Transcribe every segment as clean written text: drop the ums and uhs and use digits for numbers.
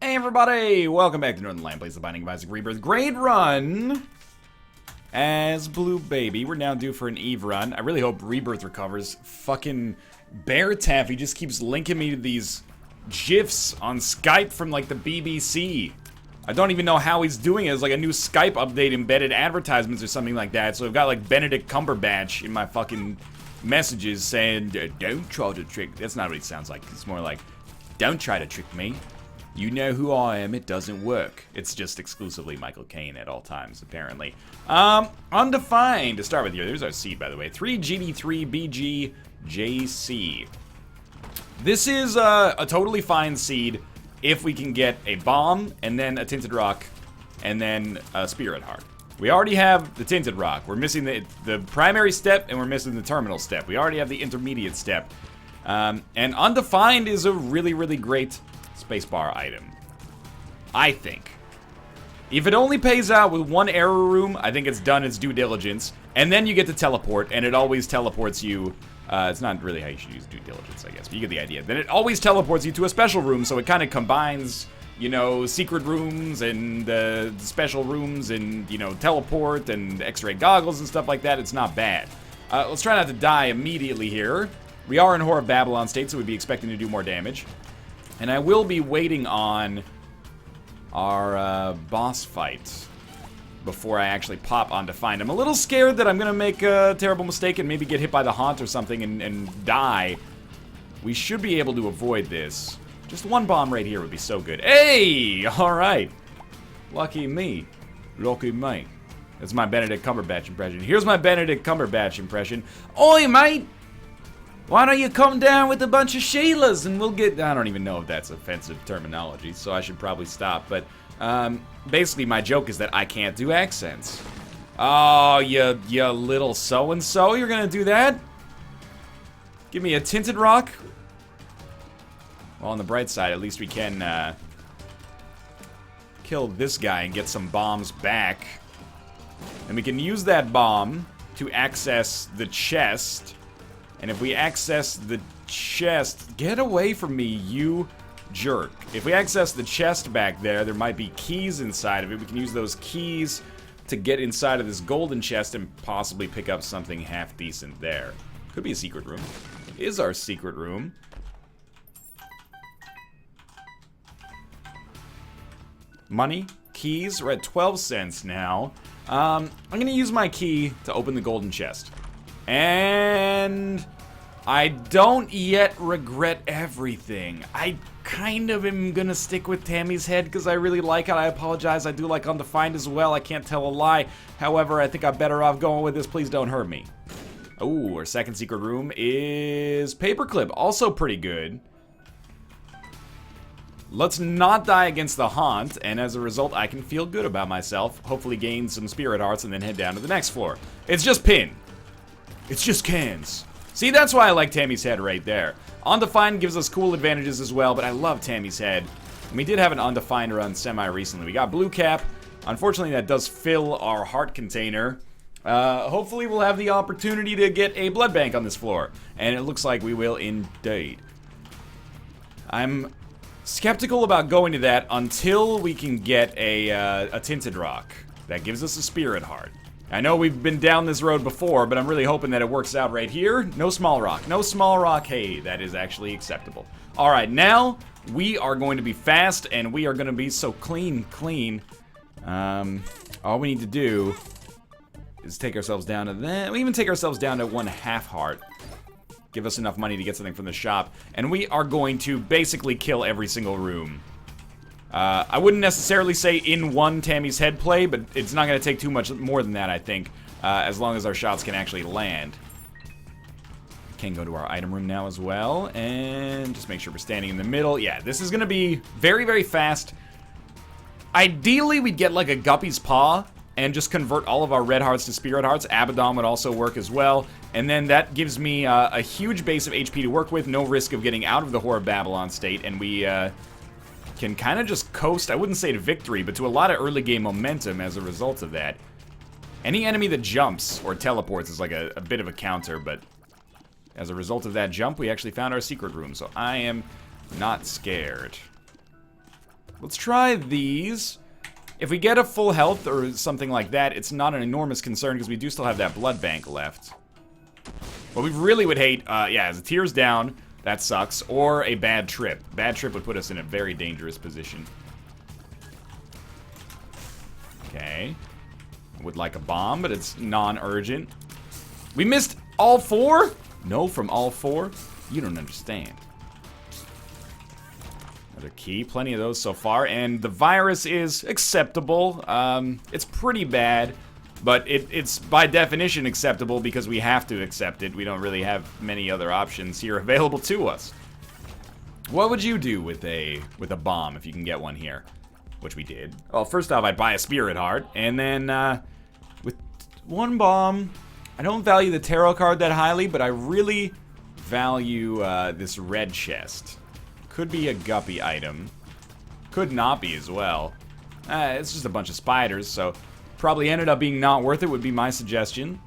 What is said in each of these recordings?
Hey everybody, welcome back to Northern Land, plays the Binding of Isaac Rebirth. Great run as Blue Baby. We're now due for an Eve run. I really hope Rebirth recovers. Fucking Bear Taffy just keeps linking me to these GIFs on Skype from like the BBC. I don't even know how he's doing it. It's like a new Skype update, embedded advertisements or something like that. So I've got like Benedict Cumberbatch in my fucking messages saying, don't try to trick. That's not what he sounds like. It's more like, don't try to trick me. You know who I am, it doesn't work. It's just exclusively Michael Caine at all times, apparently. Undefined, to start with here. There's our seed, by the way. 3GD3 BGJC. This is a totally fine seed if we can get a bomb, and then a Tinted Rock, and then a Spirit Heart. We already have the Tinted Rock. We're missing the primary step, and we're missing the terminal step. We already have the intermediate step. And Undefined is a really, really great spacebar item, I think. If it only pays out with one error room, I think it's done its due diligence. And then you get to teleport, and it always teleports you. It's not really how you should use due diligence, I guess, but you get the idea. Then it always teleports you to a special room, so it kind of combines, you know, secret rooms and special rooms and, you know, teleport and X-ray goggles and stuff like that. It's not bad. Let's try not to die immediately here. We are in Whore of Babylon state, so we'd be expecting to do more damage. And I will be waiting on our boss fight before I actually pop Undefined. I'm a little scared that I'm going to make a terrible mistake and maybe get hit by the Haunt or something and die. We should be able to avoid this. Just one bomb right here would be so good. Hey! Alright. Lucky me. Lucky me. That's my Benedict Cumberbatch impression. Here's my Benedict Cumberbatch impression. Oi, mate! Why don't you come down with a bunch of Sheilas and we'll get... I don't even know if that's offensive terminology, so I should probably stop. But basically my joke is that I can't do accents. Oh, you little so-and-so, you're gonna do that? Give me a Tinted Rock? Well, on the bright side, at least we can kill this guy and get some bombs back. And we can use that bomb to access the chest. And if we access the chest... Get away from me, you jerk. If we access the chest back there, there might be keys inside of it. We can use those keys to get inside of this golden chest and possibly pick up something half decent there. Could be a secret room. It is our secret room. Money, keys, we're at 12 cents now. I'm gonna use my key to open the golden chest. And I don't yet regret everything. I kind of am gonna stick with Tammy's head because I really like it. I apologize, I do like Undefined as well. I can't tell a lie. However, I think I'm better off going with this. Please don't hurt me. Oh, our second secret room is Paperclip. Also pretty good. Let's not die against the Haunt, and as a result, I can feel good about myself. Hopefully gain some Spirit Hearts and then head down to the next floor. It's just Pin. It's just cans. See, that's why I like Tammy's head right there. Undefined gives us cool advantages as well, but I love Tammy's head. And we did have an Undefined run semi-recently. We got Blue Cap. Unfortunately, that does fill our heart container. Hopefully, we'll have the opportunity to get a blood bank on this floor. And it looks like we will indeed. I'm skeptical about going to that until we can get a Tinted Rock. That gives us a Spirit Heart. I know we've been down this road before, but I'm really hoping that it works out right here. No small rock. No small rock. Hey, that is actually acceptable. All right, now we are going to be fast, and we are going to be so clean. All we need to do is take ourselves down to that. We even take ourselves down to 1/2 heart. Give us enough money to get something from the shop. And we are going to basically kill every single room. I wouldn't necessarily say in one Tammy's head play, but it's not going to take too much more than that, I think, as long as our shots can actually land. Can go to our item room now as well, and just make sure we're standing in the middle. Yeah, this is going to be very, very fast. Ideally, we'd get like a Guppy's Paw and just convert all of our red hearts to Spirit Hearts. Abaddon would also work as well, and then that gives me a huge base of HP to work with, no risk of getting out of the Whore of Babylon state, and we can kind of just coast, I wouldn't say to victory, but to a lot of early game momentum as a result of that. Any enemy that jumps or teleports is like a bit of a counter, but as a result of that jump, we actually found our secret room, so I am not scared. Let's try these. If we get a full health or something like that, it's not an enormous concern because we do still have that blood bank left. What we really would hate, yeah, is a tears down. That sucks. Or a bad trip. Bad trip would put us in a very dangerous position. Okay. Would like a bomb, but it's non-urgent. We missed all 4? No from all 4? You don't understand. Another key. Plenty of those so far. And the virus is acceptable. It's pretty bad. But it's by definition acceptable because we have to accept it. We don't really have many other options here available to us. What would you do with a bomb if you can get one here? Which we did. Well, first off, I'd buy a spirit heart. And then with 1 bomb, I don't value the tarot card that highly, but I really value this red chest. Could be a guppy item. Could not be as well. It's just a bunch of spiders, so probably ended up being not worth it would be my suggestion.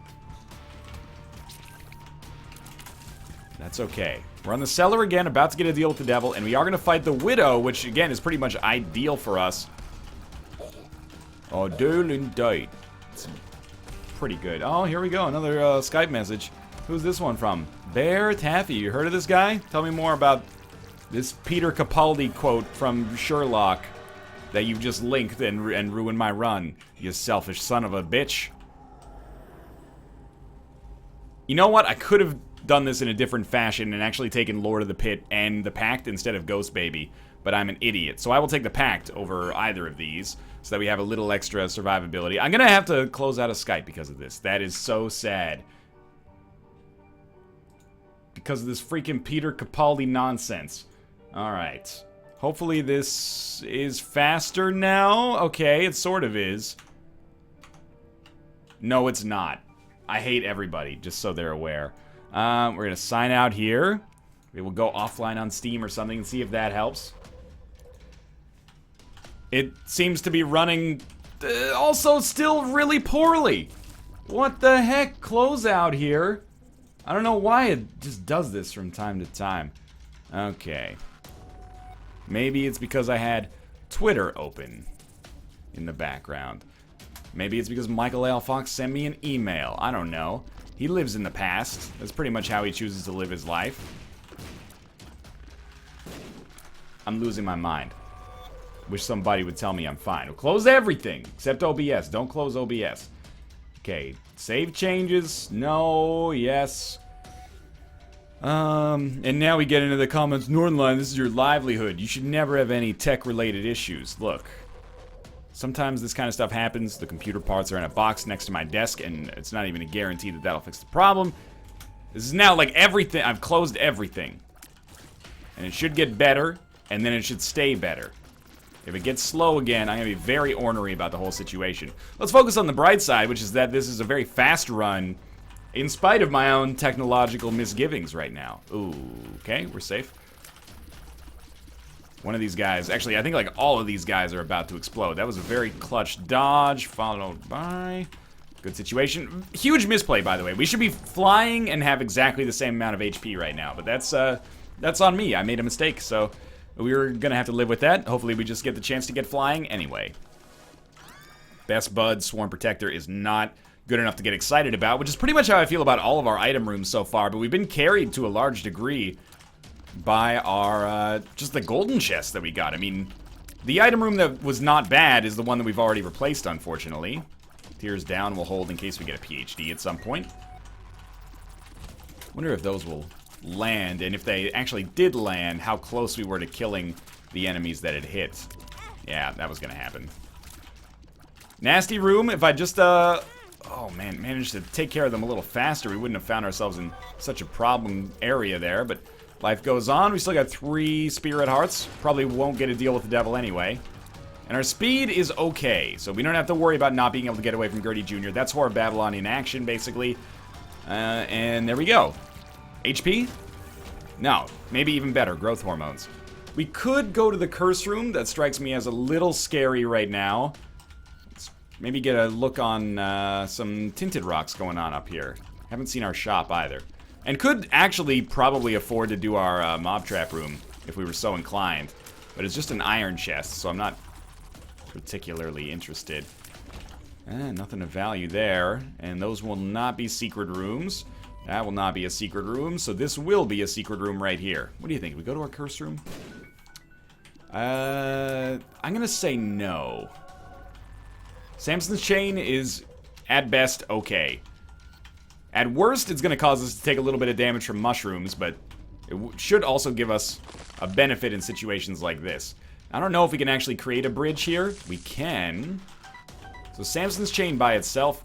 That's okay. We're on the cellar again, about to get a deal with the devil, and we are going to fight the Widow, which again is pretty much ideal for us. Oh, dude, indeed. It's pretty good. Oh, here we go. Another Skype message. Who's this one from? Bear Taffy. You heard of this guy? Tell me more about this Peter Capaldi quote from Sherlock that you've just linked and ruined my run, you selfish son of a bitch. You know what? I could have done this in a different fashion and actually taken Lord of the Pit and the Pact instead of Ghost Baby, but I'm an idiot. So I will take the Pact over either of these so that we have a little extra survivability. I'm gonna have to close out of Skype because of this. That is so sad. Because of this freaking Peter Capaldi nonsense. Alright. Hopefully this is faster now. Okay, it sort of is. No, it's not. I hate everybody, just so they're aware. We're going to sign out here. We will go offline on Steam or something and see if that helps. It seems to be running also still really poorly. What the heck? Close out here. I don't know why it just does this from time to time. Okay. Maybe it's because I had Twitter open in the background. Maybe it's because Michael L. Fox sent me an email. I don't know. He lives in the past. That's pretty much how he chooses to live his life. I'm losing my mind. Wish somebody would tell me I'm fine. Well, close everything except OBS. Don't close OBS. Okay, save changes. No, yes. And now we get into the comments. Northernline, this is your livelihood. You should never have any tech-related issues. Look, sometimes this kind of stuff happens. The computer parts are in a box next to my desk, and it's not even a guarantee that that'll fix the problem. This is now like everything. I've closed everything. And it should get better, and then it should stay better. If it gets slow again, I'm going to be very ornery about the whole situation. Let's focus on the bright side, which is that this is a very fast run, in spite of my own technological misgivings right now. Ooh, okay, we're safe. One of these guys, actually, I think like all of these guys are about to explode. That was a very clutch dodge, followed by... Good situation. Huge misplay, by the way. We should be flying and have exactly the same amount of HP right now, but that's on me. I made a mistake, so we're gonna have to live with that. Hopefully we just get the chance to get flying anyway. Best Bud Swarm Protector is not good enough to get excited about, which is pretty much how I feel about all of our item rooms so far, but we've been carried to a large degree by our, just the golden chest that we got. I mean, the item room that was not bad is the one that we've already replaced, unfortunately. Tears down will hold in case we get a PhD at some point. Wonder if those will land, and if they actually did land, how close we were to killing the enemies that it hit. Yeah, that was gonna happen. Nasty room, if I just, oh man, managed to take care of them a little faster, we wouldn't have found ourselves in such a problem area there, but life goes on. We still got 3 spirit hearts. Probably won't get a deal with the devil anyway. And our speed is okay, so we don't have to worry about not being able to get away from Gertie Jr. That's Horror Babylon in action, basically. And there we go. HP? No, maybe even better, growth hormones. We could go to the curse room. That strikes me as a little scary right now. Let's maybe get a look on some tinted rocks going on up here. Haven't seen our shop either. And could actually probably afford to do our mob trap room if we were so inclined. But it's just an iron chest, so I'm not particularly interested. Nothing of value there. And those will not be secret rooms. That will not be a secret room, so this will be a secret room right here. What do you think? We go to our curse room? I'm gonna say no. Samson's chain is, at best, okay. At worst, it's gonna cause us to take a little bit of damage from mushrooms, but it should also give us a benefit in situations like this. I don't know if we can actually create a bridge here. We can. So Samson's chain by itself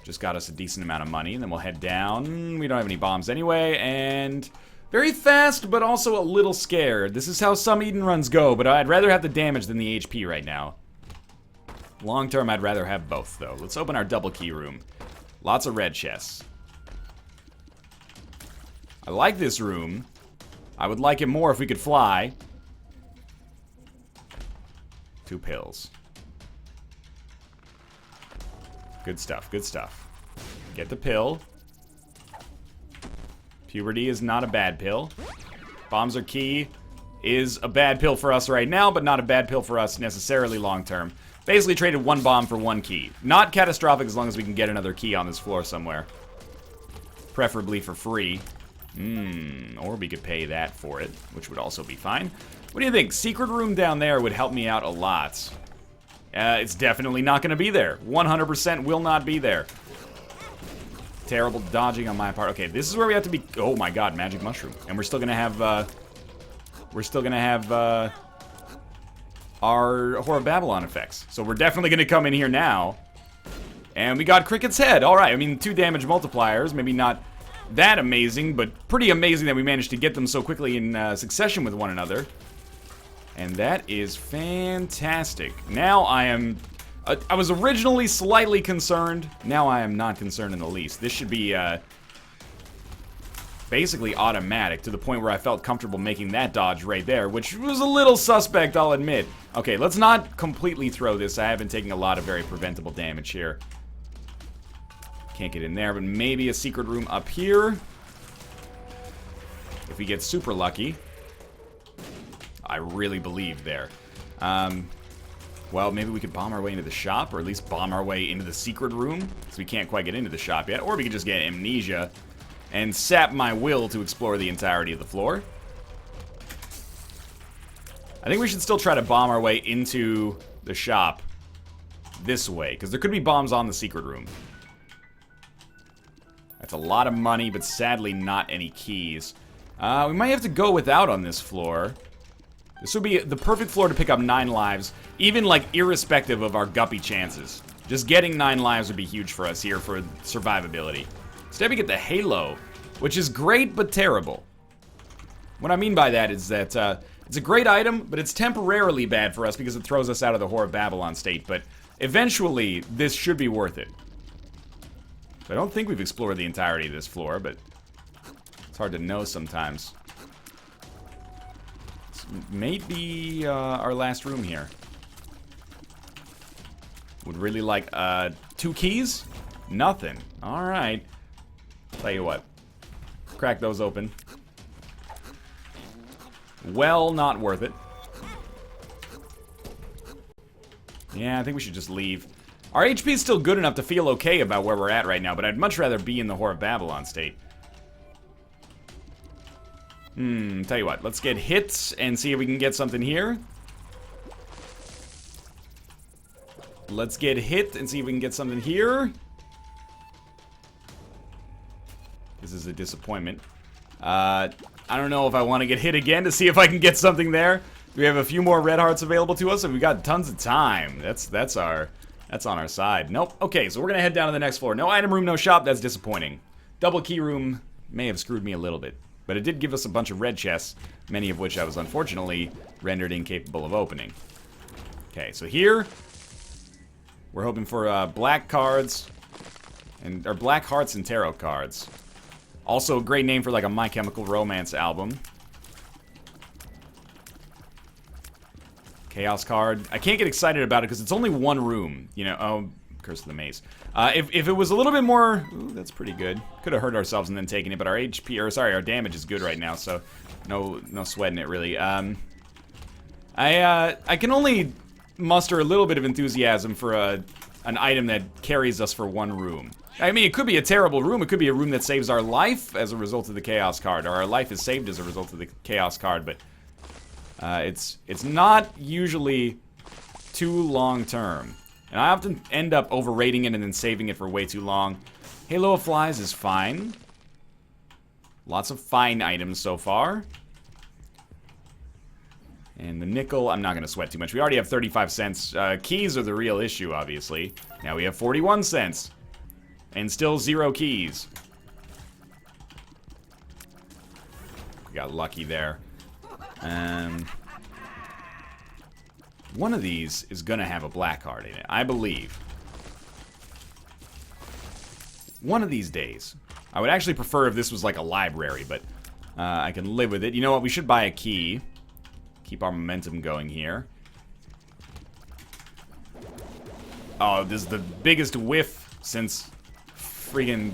just got us a decent amount of money, and then we'll head down. We don't have any bombs anyway, and very fast, but also a little scared. This is how some Eden runs go, but I'd rather have the damage than the HP right now. Long term, I'd rather have both, though. Let's open our double key room. Lots of red chests. I like this room. I would like it more if we could fly. 2 pills. Good stuff, good stuff. Get the pill. Puberty is not a bad pill. Bombs are key is a bad pill for us right now, but not a bad pill for us necessarily long term. Basically traded 1 bomb for 1 key. Not catastrophic as long as we can get another key on this floor somewhere. Preferably for free. Or we could pay that for it, which would also be fine. What do you think? Secret room down there would help me out a lot. It's definitely not going to be there. 100% will not be there. Terrible dodging on my part. Okay, this is where we have to be. Oh my god, magic mushroom. And we're still going to have, our Whore of Babylon effects. So we're definitely going to come in here now. And we got Cricket's head. Alright, I mean, 2 damage multipliers. Maybe not that amazing, but pretty amazing that we managed to get them so quickly in succession with one another. And that is fantastic. Now I am... I was originally slightly concerned. Now I am not concerned in the least. This should be basically automatic to the point where I felt comfortable making that dodge right there, which was a little suspect, I'll admit. Okay, let's not completely throw this. I have been taking a lot of very preventable damage here. Can't get in there, but maybe a secret room up here. If we get super lucky. I really believe there. Well, maybe we could bomb our way into the shop, or at least bomb our way into the secret room, because we can't quite get into the shop yet. Or we could just get amnesia and sap my will to explore the entirety of the floor. I think we should still try to bomb our way into the shop this way, because there could be bombs on the secret room. That's a lot of money, but sadly not any keys. We might have to go without on this floor. This would be the perfect floor to pick up 9 lives, even, like, irrespective of our guppy chances. Just getting 9 lives would be huge for us here for survivability. Instead, we get the Halo, which is great but terrible. What I mean by that is that it's a great item, but it's temporarily bad for us because it throws us out of the Whore of Babylon state, but eventually, this should be worth it. So I don't think we've explored the entirety of this floor, but it's hard to know sometimes. May be our last room here. Would really like 2 keys? Nothing. Alright. Tell you what. Crack those open. Well, not worth it. Yeah, I think we should just leave. Our HP is still good enough to feel okay about where we're at right now, but I'd much rather be in the Whore of Babylon state. Tell you what, let's get hits and see if we can get something here. Let's get hit and see if we can get something here. This is a disappointment. I don't know if I want to get hit again to see if I can get something there. We have a few more red hearts available to us, and we've got tons of time. That's on our side. Nope. Okay, so we're gonna head down to the next floor. No item room, no shop. That's disappointing. Double key room may have screwed me a little bit. But it did give us a bunch of red chests, many of which I was unfortunately rendered incapable of opening. Okay, so here, we're hoping for black cards, or black hearts and tarot cards. Also a great name for like a My Chemical Romance album. Chaos card. I can't get excited about it because it's only 1 room. You know, oh, Curse of the Maze. If it was a little bit more... Ooh, that's pretty good. Could have hurt ourselves and then taken it, but our HP... Or, sorry, our damage is good right now, so no sweating it, really. I can only muster a little bit of enthusiasm for an item that carries us for one room. I mean, it could be a terrible room. It could be a room that saves our life as a result of the Chaos card, or our life is saved as a result of the Chaos card, but it's not usually too long term. And I often end up overrating it and then saving it for way too long. Halo of Flies is fine. Lots of fine items so far. And the nickel, I'm not going to sweat too much. We already have 35 cents. Keys are the real issue, obviously. Now we have 41 cents. And still 0 keys. We got lucky there. One of these is going to have a black card in it, I believe. One of these days. I would actually prefer if this was like a library, but I can live with it. You know what? We should buy a key. Keep our momentum going here. Oh, this is the biggest whiff since friggin'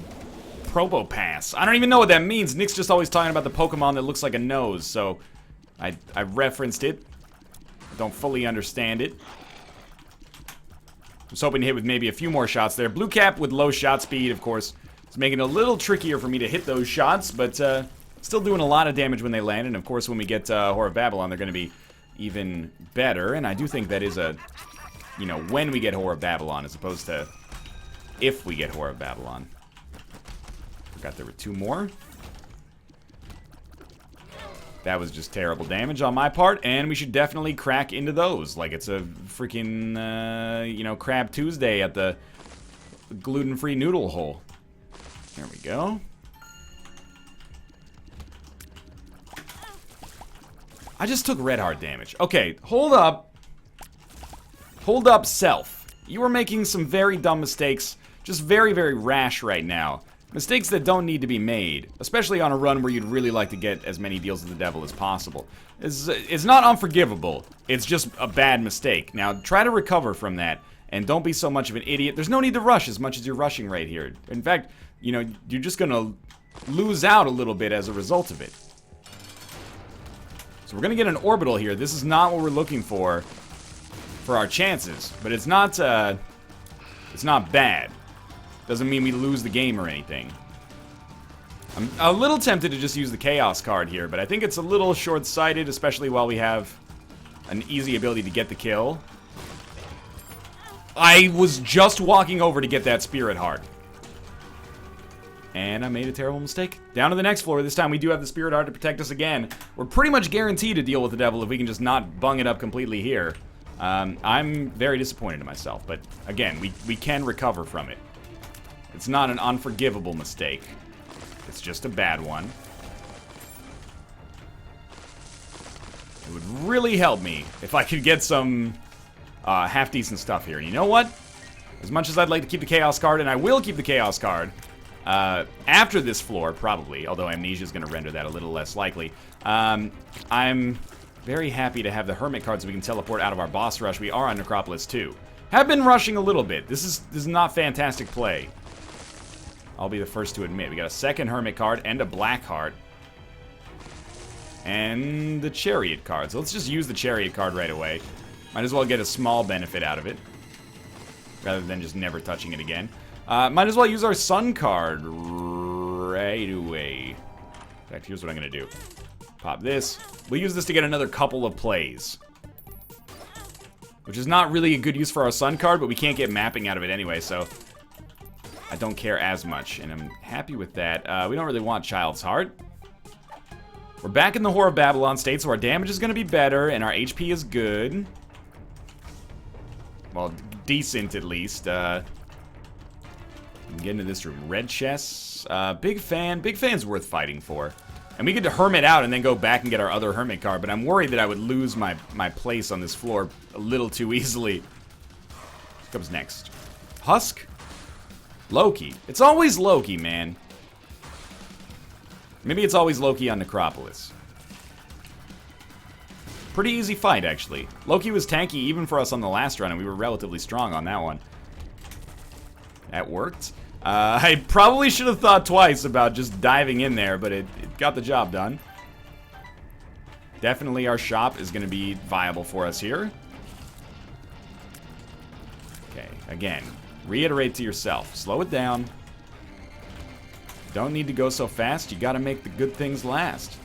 Probopass. I don't even know what that means. Nick's just always talking about the Pokemon that looks like a nose, so I referenced it. Don't fully understand it. I was hoping to hit with maybe a few more shots there. Blue Cap with low shot speed, of course, is making it a little trickier for me to hit those shots, but still doing a lot of damage when they land. And of course, when we get Whore of Babylon, they're going to be even better. And I do think that is a, you know, when we get Whore of Babylon as opposed to if we get Whore of Babylon. Forgot there were 2 more. That was just terrible damage on my part, and we should definitely crack into those like it's a freaking, you know, Crab Tuesday at the gluten-free noodle hole. There we go. I just took red heart damage. Okay, hold up. Hold up, self. You are making some very dumb mistakes, just very, very rash right now. Mistakes that don't need to be made, especially on a run where you'd really like to get as many deals of the devil as possible. It's not unforgivable, it's just a bad mistake. Now, try to recover from that, and don't be so much of an idiot. There's no need to rush as much as you're rushing right here. In fact, you know, you're just gonna lose out a little bit as a result of it. So we're gonna get an orbital here. This is not what we're looking for our chances, but it's not bad. Doesn't mean we lose the game or anything. I'm a little tempted to just use the Chaos card here, but I think it's a little short-sighted, especially while we have an easy ability to get the kill. I was just walking over to get that Spirit Heart. And I made a terrible mistake. Down to the next floor. This time we do have the Spirit Heart to protect us again. We're pretty much guaranteed to deal with the devil if we can just not bung it up completely here. I'm very disappointed in myself, but again, we can recover from it. It's not an unforgivable mistake. It's just a bad one. It would really help me if I could get some half-decent stuff here. And you know what? As much as I'd like to keep the Chaos card, and I will keep the Chaos card, after this floor, probably, although Amnesia is going to render that a little less likely, I'm very happy to have the Hermit card so we can teleport out of our boss rush. We are on Necropolis 2. Have been rushing a little bit. This is not fantastic play. I'll be the first to admit. We got a second Hermit card and a Black Heart. And the Chariot card. So let's just use the Chariot card right away. Might as well get a small benefit out of it, rather than just never touching it again. Might as well use our Sun card right away. In fact, here's what I'm going to do. Pop this. We'll use this to get another couple of plays. Which is not really a good use for our Sun card, but we can't get mapping out of it anyway, so I don't care as much, and I'm happy with that. We don't really want Child's Heart. We're back in the Whore of Babylon state, so our damage is going to be better, and our HP is good. Well, decent at least. Get into this room. Red chests. Big fan. Big fan's worth fighting for. And we get to Hermit out and then go back and get our other Hermit card, but I'm worried that I would lose my place on this floor a little too easily. What comes next? Husk? Loki. It's always Loki, man. Maybe it's always Loki on Necropolis. Pretty easy fight, actually. Loki was tanky even for us on the last run, and we were relatively strong on that one. That worked. I probably should have thought twice about just diving in there, but it got the job done. Definitely our shop is going to be viable for us here. Okay, again, reiterate to yourself. Slow it down. Don't need to go so fast. You got to make the good things last.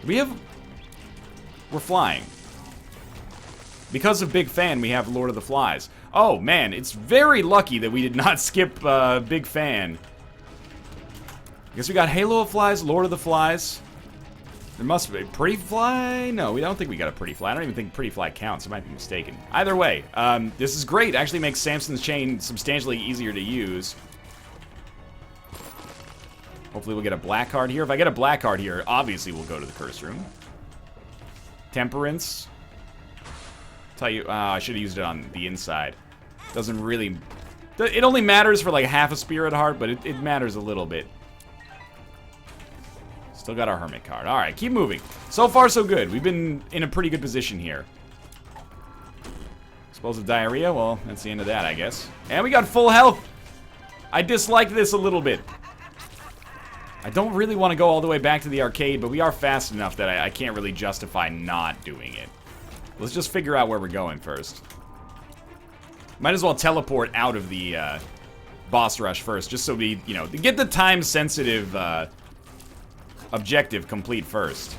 We're flying. Because of Big Fan, we have Lord of the Flies. Oh, man, it's very lucky that we did not skip Big Fan. I guess we got Halo of Flies, Lord of the Flies. There must be Pretty Fly? No, we don't think we got a Pretty Fly. I don't even think Pretty Fly counts. I might be mistaken. Either way, this is great. It actually makes Samson's Chain substantially easier to use. Hopefully we'll get a black card here. If I get a black card here, obviously we'll go to the Curse Room. Temperance. Tell you, I should have used it on the inside. Doesn't really... It only matters for like half a Spirit Heart, but it matters a little bit. Still got our Hermit card. Alright, keep moving. So far, so good. We've been in a pretty good position here. Explosive Diarrhea? Well, that's the end of that, I guess. And we got full health! I dislike this a little bit. I don't really want to go all the way back to the arcade, but we are fast enough that I can't really justify not doing it. Let's just figure out where we're going first. Might as well teleport out of the boss rush first, just so we, you know, get the time-sensitive objective complete first.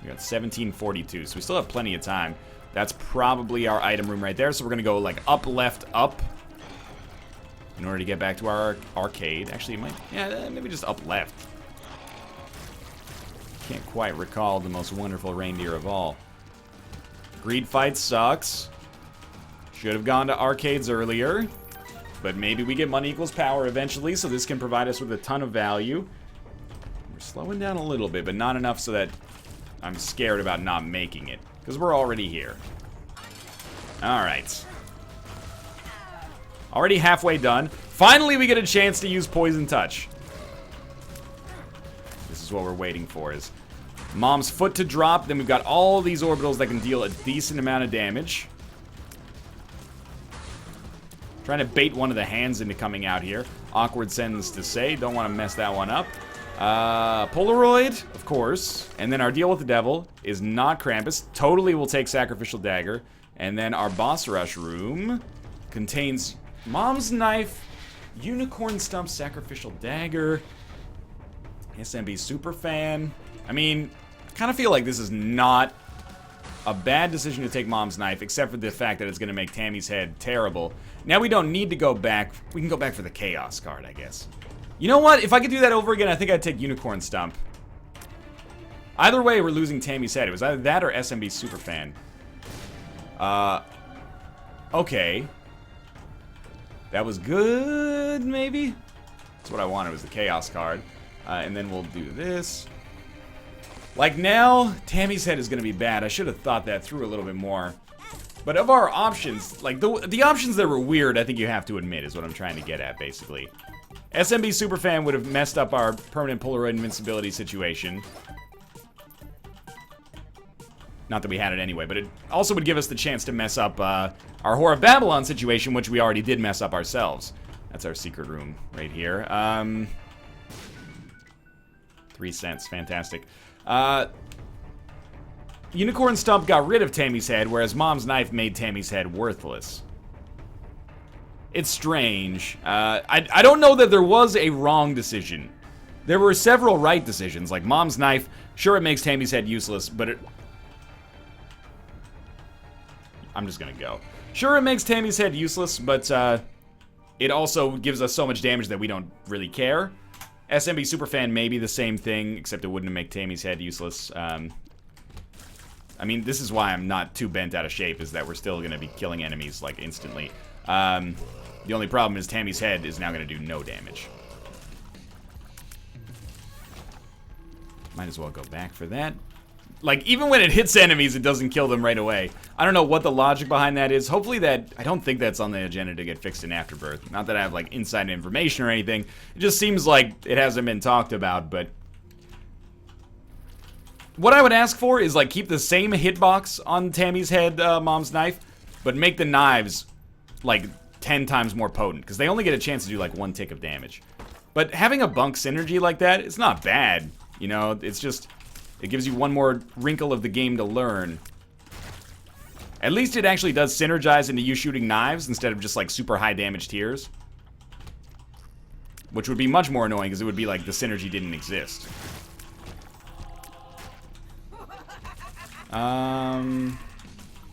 We got 1742, so we still have plenty of time. That's probably our item room right there, so we're going to go, like, up, left, up. In order to get back to our arcade. Actually, it might... Yeah, maybe just up, left. Can't quite recall the most wonderful reindeer of all. Greed Fight sucks. Should have gone to arcades earlier. But maybe we get money equals power eventually, so this can provide us with a ton of value. We're slowing down a little bit, but not enough so that I'm scared about not making it. Because we're already here. Alright. Already halfway done. Finally, we get a chance to use Poison Touch. This is what we're waiting for, is Mom's foot to drop. Then we've got all these orbitals that can deal a decent amount of damage. Trying to bait one of the hands into coming out here. Awkward sentence to say. Don't want to mess that one up. Polaroid, of course. And then our deal with the devil is not Krampus. Totally will take Sacrificial Dagger. And then our boss rush room contains Mom's Knife, Unicorn Stump, Sacrificial Dagger, SMB Superfan. I mean, I kind of feel like this is not a bad decision to take Mom's Knife, except for the fact that it's going to make Tammy's head terrible. Now we don't need to go back. We can go back for the Chaos card, I guess. You know what? If I could do that over again, I think I'd take Unicorn Stump. Either way, we're losing Tammy's head. It was either that or SMB Superfan. Okay. That was good, maybe? That's what I wanted, was the Chaos card. And then we'll do this. Like now, Tammy's head is going to be bad. I should have thought that through a little bit more. But of our options, like the options that were weird, I think you have to admit is what I'm trying to get at, basically. SMB Superfan would have messed up our permanent Polaroid invincibility situation. Not that we had it anyway, but it also would give us the chance to mess up our Whore of Babylon situation, which we already did mess up ourselves. That's our secret room right here. 3 cents, fantastic. Unicorn Stump got rid of Tammy's head, whereas Mom's Knife made Tammy's head worthless. It's strange. I don't know that there was a wrong decision. There were several right decisions, like Mom's Knife. Sure, it makes Tammy's head useless, but it... I'm just gonna go. Sure, it makes Tammy's head useless, but it also gives us so much damage that we don't really care. SMB Superfan may be the same thing, except it wouldn't make Tammy's head useless. I mean, this is why I'm not too bent out of shape, is that we're still gonna be killing enemies, like, instantly. The only problem is Tammy's head is now gonna do no damage. Might as well go back for that. Like, even when it hits enemies, it doesn't kill them right away. I don't know what the logic behind that is. Hopefully that... I don't think that's on the agenda to get fixed in Afterbirth. Not that I have, like, inside information or anything. It just seems like it hasn't been talked about, but... What I would ask for is, like, keep the same hitbox on Tammy's head, Mom's Knife, but make the knives, like, 10 times more potent, because they only get a chance to do, like, 1 tick of damage. But having a bunk synergy like that, it's not bad. You know, it's just, it gives you one more wrinkle of the game to learn. At least it actually does synergize into you shooting knives instead of just like super high damage tiers. Which would be much more annoying because it would be like the synergy didn't exist.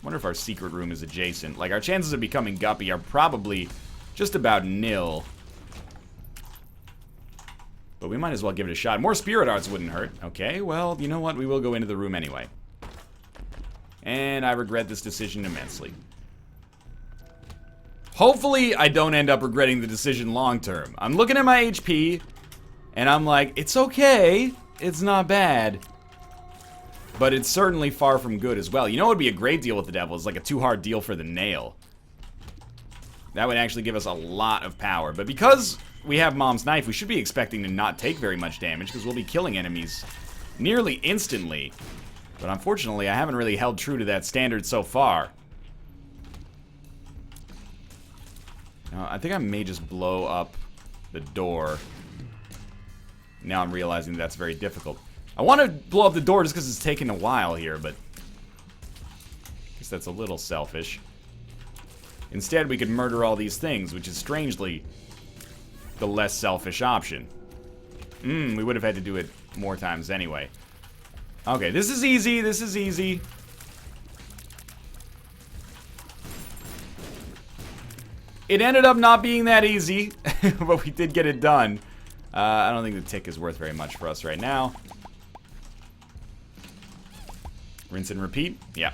Wonder if our secret room is adjacent. Like, our chances of becoming Guppy are probably just about nil. But we might as well give it a shot. More spirit arts wouldn't hurt. Okay, well, you know what? We will go into the room anyway. And I regret this decision immensely. Hopefully, I don't end up regretting the decision long term. I'm looking at my HP, and I'm like, it's okay. It's not bad. But it's certainly far from good as well. You know what would be a great deal with the devil is like a too-hard deal for the nail. That would actually give us a lot of power. But because we have Mom's Knife, we should be expecting to not take very much damage because we'll be killing enemies nearly instantly. But unfortunately, I haven't really held true to that standard so far. I think I may just blow up the door. Now I'm realizing that's very difficult. I want to blow up the door just because it's taken a while here, but I guess that's a little selfish. Instead, we could murder all these things, which is strangely the less selfish option. We would have had to do it more times anyway. Okay, this is easy, this is easy. It ended up not being that easy, but we did get it done. I don't think the tick is worth very much for us right now. Rinse and repeat? Yeah.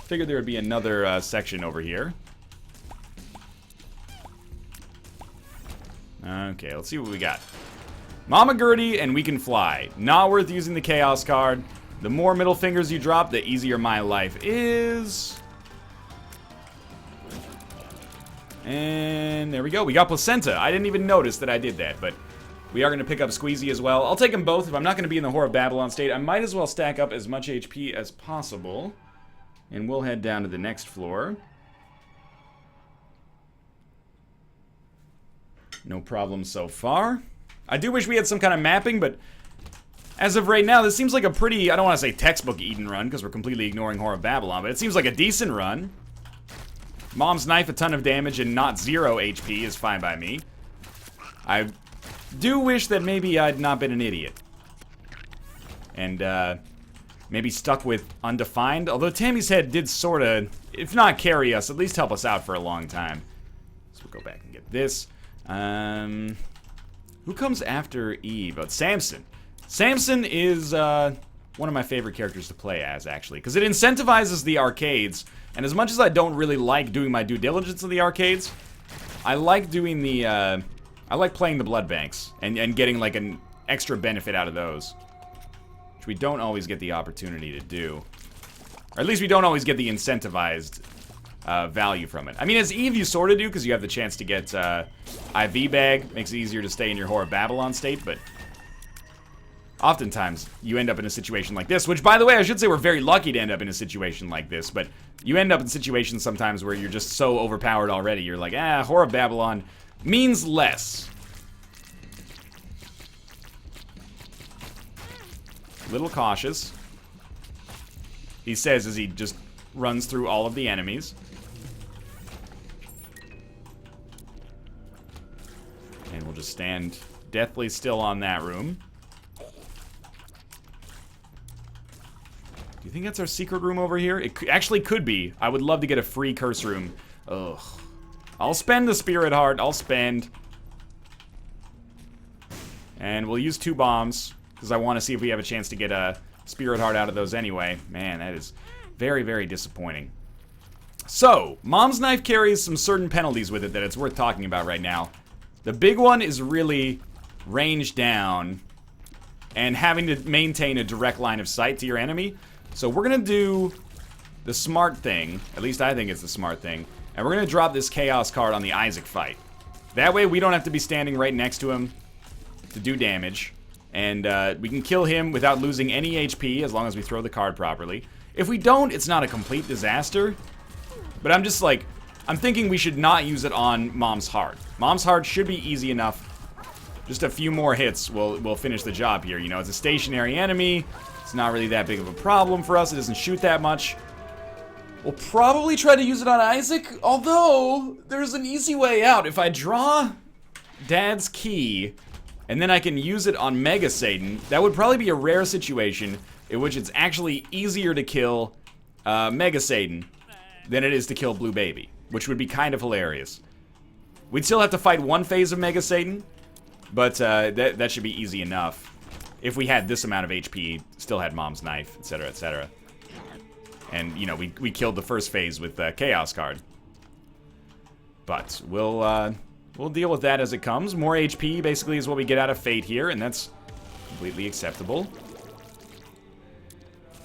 Figured there would be another section over here. Okay, let's see what we got. Mama Gertie and we can fly. Not worth using the Chaos card. The more middle fingers you drop, the easier my life is. And there we go. We got Placenta. I didn't even notice that I did that, but we are going to pick up Squeezy as well. I'll take them both. If I'm not going to be in the Whore of Babylon state, I might as well stack up as much HP as possible. And we'll head down to the next floor. No problem so far. I do wish we had some kind of mapping, but as of right now, this seems like a pretty, I don't want to say textbook Eden run, because we're completely ignoring Whore of Babylon, but it seems like a decent run. Mom's Knife, a ton of damage, and not 0 HP is fine by me. I do wish that maybe I'd not been an idiot. And, maybe stuck with Undefined. Although Tammy's Head did sorta, if not carry us, at least help us out for a long time. So we'll go back and get this. Who comes after Eve? Oh, Samson. Samson is, one of my favorite characters to play as, actually. Because it incentivizes the arcades. And as much as I don't really like doing my due diligence in the arcades, I like doing the, I like playing the blood banks. And getting, like, an extra benefit out of those. Which we don't always get the opportunity to do. Or at least we don't always get the incentivized value from it. I mean, as Eve you sort of do, because you have the chance to get IV bag. Makes it easier to stay in your Whore of Babylon state, but oftentimes you end up in a situation like this, which, by the way, I should say we're very lucky to end up in a situation like this, but you end up in situations sometimes where you're just so overpowered already, you're like, Whore of Babylon means less. Little cautious, he says as he just runs through all of the enemies. And we'll just stand deathly still on that room. Do you think that's our secret room over here? It actually could be. I would love to get a free curse room. Ugh. I'll spend the spirit heart. I'll spend. And we'll use 2 bombs, because I want to see if we have a chance to get a spirit heart out of those anyway. Man, that is very, very disappointing. So, Mom's Knife carries some certain penalties with it that it's worth talking about right now. The big one is really range down and having to maintain a direct line of sight to your enemy. So we're going to do the smart thing, at least I think it's the smart thing, and we're going to drop this Chaos card on the Isaac fight. That way we don't have to be standing right next to him to do damage, and we can kill him without losing any HP as long as we throw the card properly. If we don't, it's not a complete disaster, but I'm just like, I'm thinking we should not use it on Mom's Heart. Mom's Heart should be easy enough Just a few more hits will finish the job here. You know, it's a stationary enemy. It's not really that big of a problem for us. It doesn't shoot that much. We'll probably try to use it on Isaac, although there's an easy way out. If I draw Dad's Key, and then I can use it on Mega Satan, that would probably be a rare situation in which it's actually easier to kill Mega Satan than it is to kill Blue Baby, which would be kind of hilarious. We'd still have to fight one phase of Mega Satan, but that should be easy enough. If we had this amount of HP, still had Mom's Knife, etc., etc. And, you know, we killed the first phase with Chaos card. But we'll deal with that as it comes. More HP basically is what we get out of Fate here, and that's completely acceptable.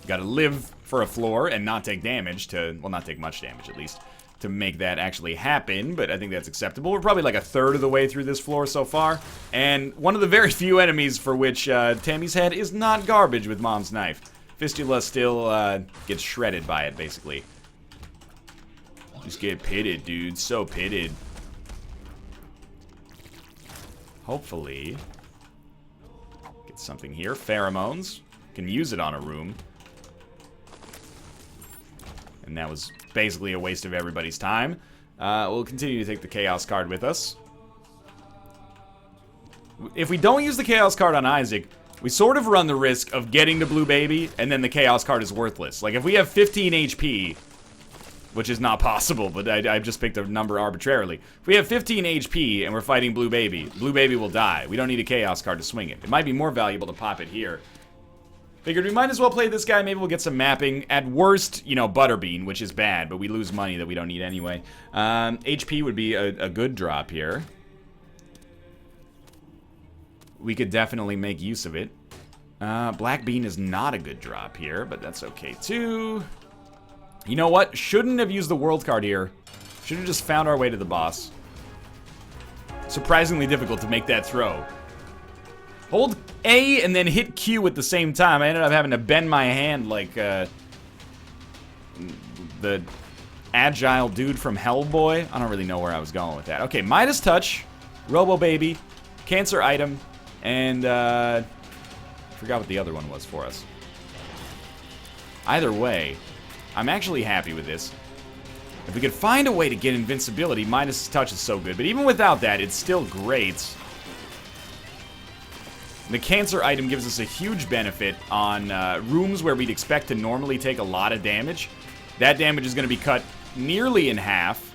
Gotta live for a floor and not take damage to, well, not take much damage at least, to make that actually happen, but I think that's acceptable. We're probably like a third of the way through this floor so far, and one of the very few enemies for which Tammy's head is not garbage with Mom's Knife. Fistula still gets shredded by it, basically. Just get pitted, dude. So pitted. Hopefully. Get something here. Pheromones. Can use it on a room. And that was basically a waste of everybody's time. We'll continue to take the Chaos card with us. If we don't use the Chaos card on Isaac, we sort of run the risk of getting to Blue Baby, and then the Chaos card is worthless. Like, if we have 15 HP, which is not possible, but I just picked a number arbitrarily. If we have 15 HP and we're fighting Blue Baby will die. We don't need a Chaos card to swing it. It might be more valuable to pop it here. Figured we might as well play this guy. Maybe we'll get some mapping. At worst, you know, Butterbean, which is bad, but we lose money that we don't need anyway. HP would be a good drop here. We could definitely make use of it. Black Bean is not a good drop here, but that's okay too. You know what? Shouldn't have used the world card here. Should have just found our way to the boss. Surprisingly difficult to make that throw. Hold A and then hit Q at the same time. I ended up having to bend my hand like the agile dude from Hellboy. I don't really know where I was going with that. Okay, Midas Touch, Robo Baby, Cancer Item, and forgot what the other one was for us. Either way, I'm actually happy with this. If we could find a way to get invincibility, Midas Touch is so good. But even without that, it's still great. The Cancer Item gives us a huge benefit on rooms where we'd expect to normally take a lot of damage. That damage is going to be cut nearly in half,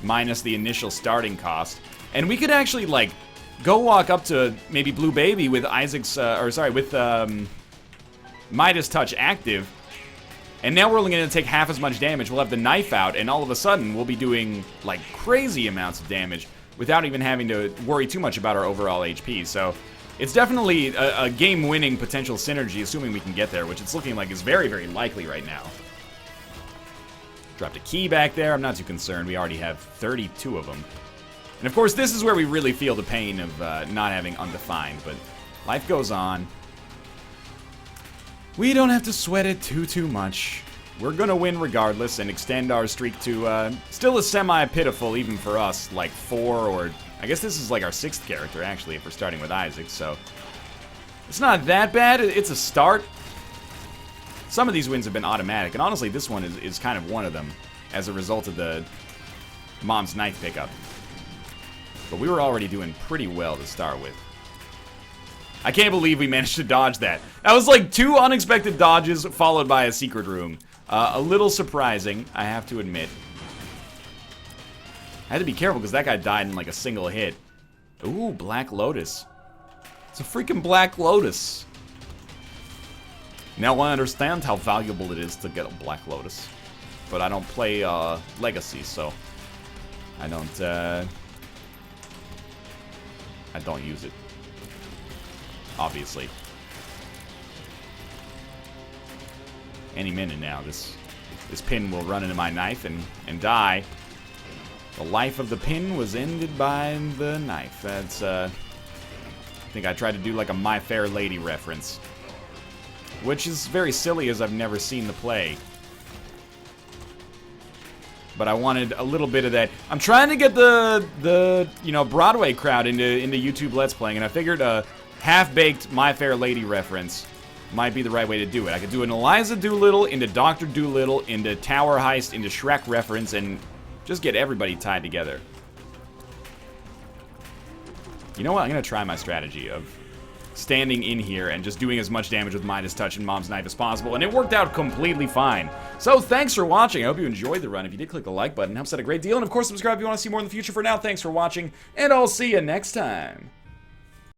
minus the initial starting cost. And we could actually, like, go walk up to maybe Blue Baby with Midas Touch active. And now we're only going to take half as much damage. We'll have the knife out, and all of a sudden, we'll be doing, like, crazy amounts of damage without even having to worry too much about our overall HP. So, it's definitely a game-winning potential synergy, assuming we can get there, which it's looking like is very, very likely right now. Dropped a key back there. I'm not too concerned. We already have 32 of them. And, of course, this is where we really feel the pain of not having undefined, but life goes on. We don't have to sweat it too much. We're gonna win regardless and extend our streak to still a semi-pitiful, even for us, like 4 or... I guess this is like our 6th character, actually, if we're starting with Isaac, so... It's not that bad. It's a start. Some of these wins have been automatic, and honestly, this one is kind of one of them, as a result of the Mom's Knife pickup. But we were already doing pretty well to start with. I can't believe we managed to dodge that. That was like 2 unexpected dodges followed by a secret room. A little surprising, I have to admit. I had to be careful because that guy died in like a single hit. Ooh, Black Lotus. It's a freaking Black Lotus. Now I understand how valuable it is to get a Black Lotus. But I don't play Legacy, so I don't use it. Obviously. Any minute now, this pin will run into my knife and die. The life of the pin was ended by the knife. That's, I think I tried to do like a My Fair Lady reference. Which is very silly as I've never seen the play. but I wanted a little bit of that. I'm trying to get the you know, Broadway crowd into YouTube Let's Playing, and I figured a half-baked My Fair Lady reference might be the right way to do it. I could do an Eliza Doolittle into Dr. Doolittle into Tower Heist into Shrek reference and just get everybody tied together. You know what? I'm going to try my strategy of standing in here and just doing as much damage with Midas Touch and Mom's Knife as possible, and it worked out completely fine. So thanks for watching. I hope you enjoyed the run. If you did, click the like button. It helps out a great deal. And of course, subscribe if you want to see more in the future. For now, thanks for watching, and I'll see you next time.